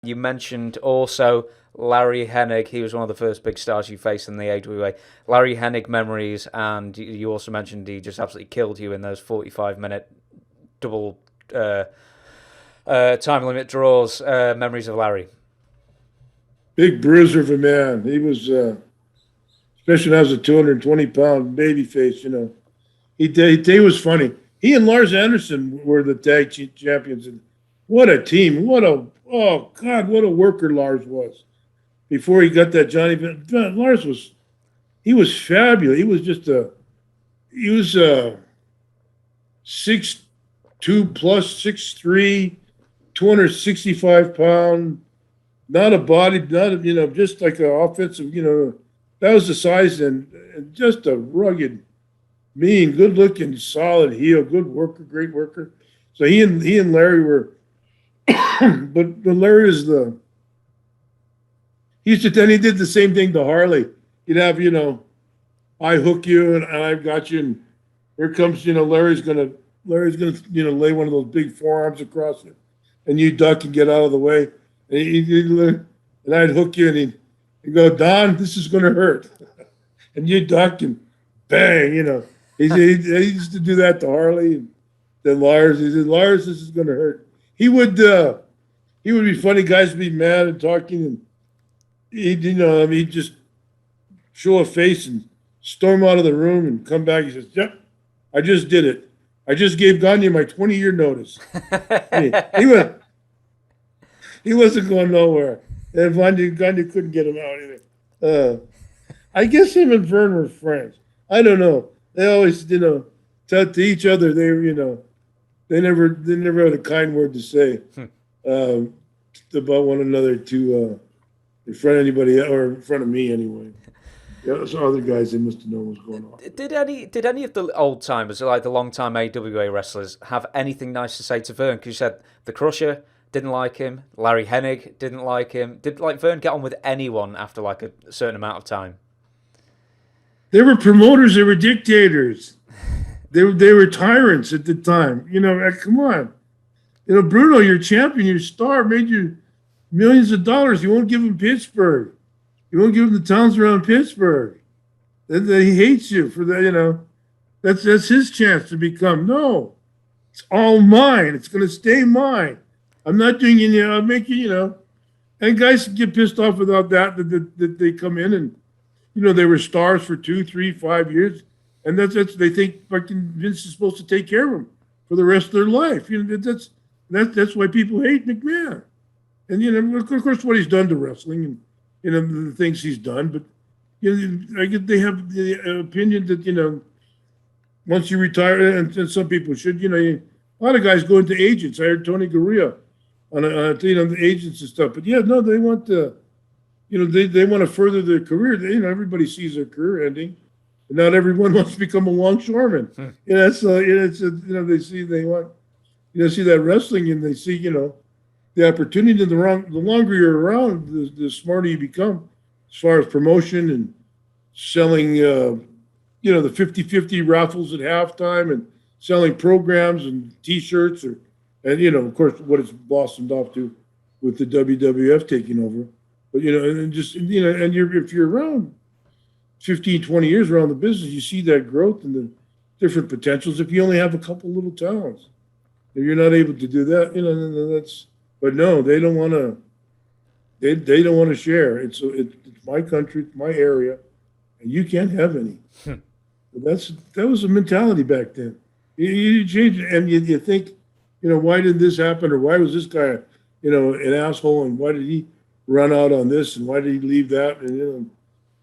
You mentioned also Larry Hennig. He was one of the first big stars you faced in the AWA. Larry Hennig memories, and you also mentioned he just absolutely killed you in those 45-minute double time limit draws. Memories of Larry. Big bruiser of a man. He was, especially as a 220-pound baby face, He was funny. He and Lars Anderson were the tag champions. And what a team. Oh, God, what a worker Lars was. Before he got that Johnny, he was fabulous. He was 6'2 plus 6'3", 265 pound, not a body, just like an offensive, that was the size and just a rugged, mean, good looking, solid heel, good worker, great worker. So he and Larry were, but Larry is then he did the same thing to Harley. He'd have, I hook you and I've got you, and here comes, Larry's gonna, lay one of those big forearms across it, and you duck and get out of the way, and I'd hook you, and he'd go, Don, this is gonna hurt, and you duck and bang, He used to do that to Harley, and then Lars. He said, Lars, this is gonna hurt. He would be funny. Guys would be mad and talking, and he'd just show a face and storm out of the room and come back. He says, "Yep, I just did it. I just gave Gagne my 20-year notice." He wasn't going nowhere, and Gagne couldn't get him out either. I guess him and Vern were friends. I don't know. They always, tell to each other. They never had a kind word to say about one another in front of anybody, or in front of me anyway. Yeah, so other guys, they must have known what was going on. Did any of the old timers, like the long time AWA wrestlers, have anything nice to say to Vern? Because you said the Crusher didn't like him, Larry Hennig didn't like him. Did Vern get on with anyone after like a certain amount of time? They were promoters. They were dictators. They were tyrants at the time. Come on. Bruno, your champion, your star, made you millions of dollars. You won't give him Pittsburgh. You won't give him the towns around Pittsburgh. He hates you for that. That's his chance to become. No, it's all mine. It's going to stay mine. I'm not doing any. I'll make you. And guys get pissed off without that they come in and they were stars for 2, 3, 5 years, and that's they think fucking Vince is supposed to take care of them for the rest of their life. That's why people hate McMahon. And of course, what he's done to wrestling and the things he's done. But I get they have the opinion that once you retire, and some people should. A lot of guys go into agents. I heard Tony Gurria on the agents and stuff. But no, they want to. They want to further their career. Everybody sees their career ending, and not everyone wants to become a longshoreman. They see they want see that wrestling, and they see the opportunity. The longer you're around, the smarter you become as far as promotion and selling. The 50-50 raffles at halftime and selling programs and T-shirts, and of course what it's blossomed off to with the WWF taking over. But if you're around 15, 20 years around the business, you see that growth and the different potentials. If you only have a couple little towns, if you're not able to do that, then that's. But no, they don't want to. They don't want to share. It's my country, it's my area, and you can't have any. That was a mentality back then. You change it, and you think, why did this happen, or why was this guy, an asshole, and why did he run out on this, and why did he leave that, and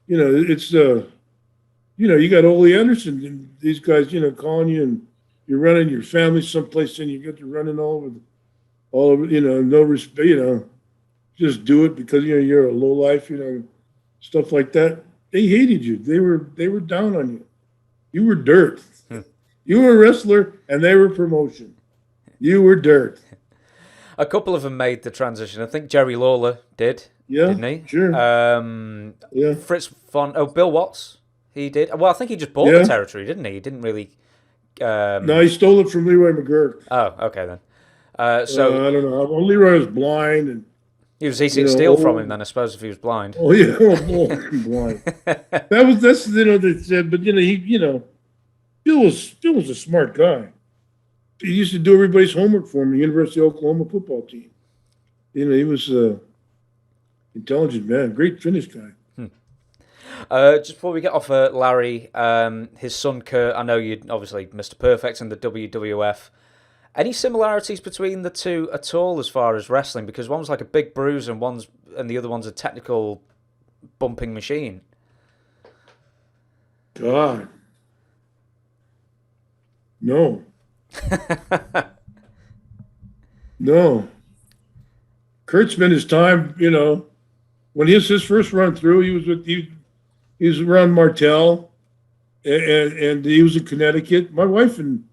it's you got Ole Anderson and these guys, calling you, and you're running your family someplace, and you get to running all over, no respect, just do it because you're a low life, stuff like that. They hated you. They were down on you. You were dirt. You were a wrestler, and they were promotion. You were dirt. A couple of them made the transition. I think Jerry Lawler did, didn't he? Sure. Fritz Bill Watts, he did. Well, I think he just bought the territory, didn't he? He didn't really. No, he stole it from Leroy McGurk. Oh, okay then. I don't know. Well, Leroy was blind, and He was easy to steal from him then, I suppose, if he was blind. Oh yeah, blind. That's they said, but Bill was a smart guy. He used to do everybody's homework for him. The University of Oklahoma football team. He was intelligent man, great Finnish guy. Just before we get off Larry, his son Curt, I know you're obviously Mr. Perfect in the WWF. Any similarities between the two at all as far as wrestling? Because one's like a big bruise and the other one's a technical bumping machine. God. No. No. Kurt spent his time, when his first run through, he was around Martell, and he was in Connecticut. My wife and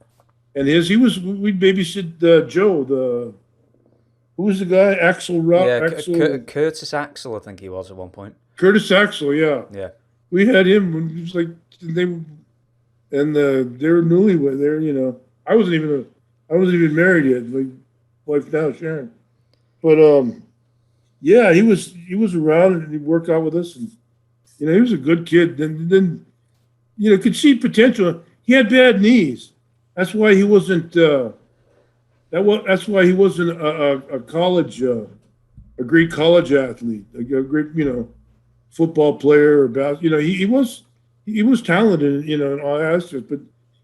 we'd babysit Joe, who was the guy? Axel Rock? Yeah, Curtis Axel, I think he was at one point. Curtis Axel, yeah. Yeah. We had him when he was like, they were newlywed. I wasn't even married yet. My wife now, Sharon. But yeah, he was around and he worked out with us, and he was a good kid. Then could see potential. He had bad knees. That's why he wasn't. That's why he wasn't a college, a great college athlete, a great football player or basketball. He was talented in all aspects, but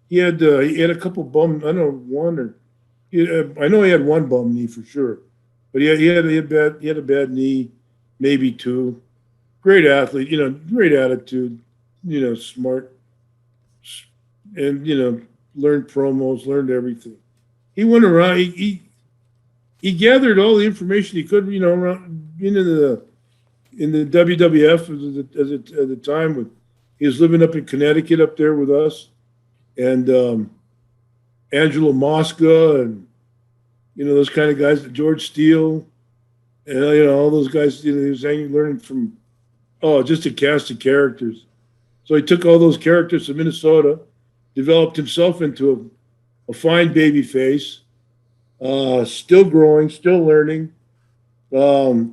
he had a couple bum. I know one or I know he had one bum knee for sure, but he had a bad knee, maybe two. Great athlete, great attitude, smart, and learned promos, learned everything. He went around. He gathered all the information he could, around being in the WWF at the time. He was living up in Connecticut up there with us, and Angelo Mosca, and those kind of guys, George Steele, and all those guys. He was learning from just a cast of characters. So he took all those characters to Minnesota, developed himself into a fine baby face, still growing, still learning. I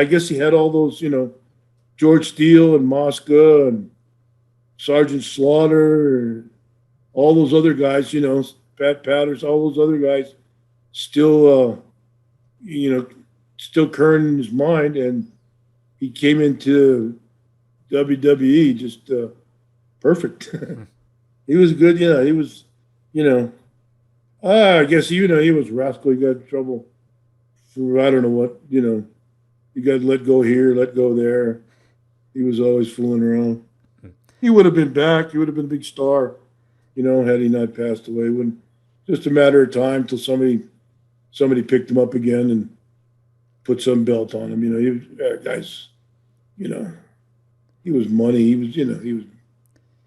guess he had all those, George Steele and Mosca and Sergeant Slaughter, all those other guys, Pat Patterson, all those other guys still, still current in his mind. And he came into WWE just perfect. He was good, he was, I guess, he was rascal. He got in trouble for, I don't know what, he got let go here, let go there. He was always fooling around. He would have been back. He would have been a big star, had he not passed away. It wasn't just a matter of time till somebody picked him up again and put some belt on him. He was, guys, he was money. He was, there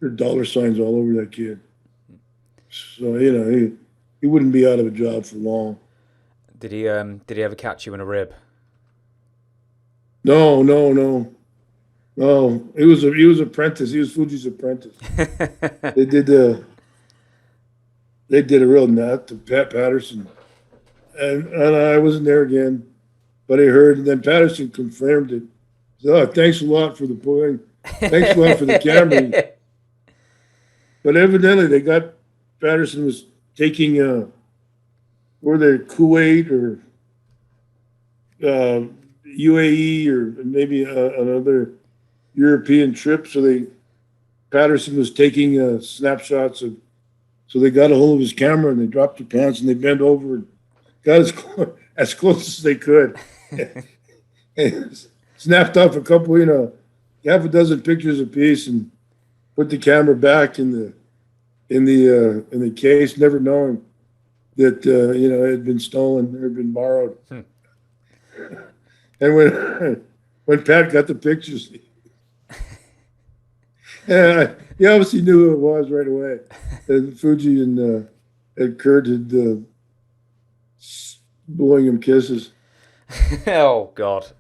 were dollar signs all over that kid. So, he wouldn't be out of a job for long. Did he ever catch you in a rib? No. He was apprentice. He was Fuji's apprentice. They did a real nut to Pat Patterson, and I wasn't there again, but I heard, and then Patterson confirmed it. Said, thanks a lot for the point. Thanks a lot for the camera. But evidently they got Patterson was taking were they Kuwait or UAE or maybe another European trip. So Patterson was taking snapshots of. So they got a hold of his camera and they dropped their pants and they bent over and got as close as they could, and snapped off a couple, half a dozen pictures apiece, and put the camera back in the case, never knowing that it had been stolen or been borrowed. And when Pat got the pictures, he obviously knew who it was right away. And Fuji and Curt had blowing him kisses. Oh God.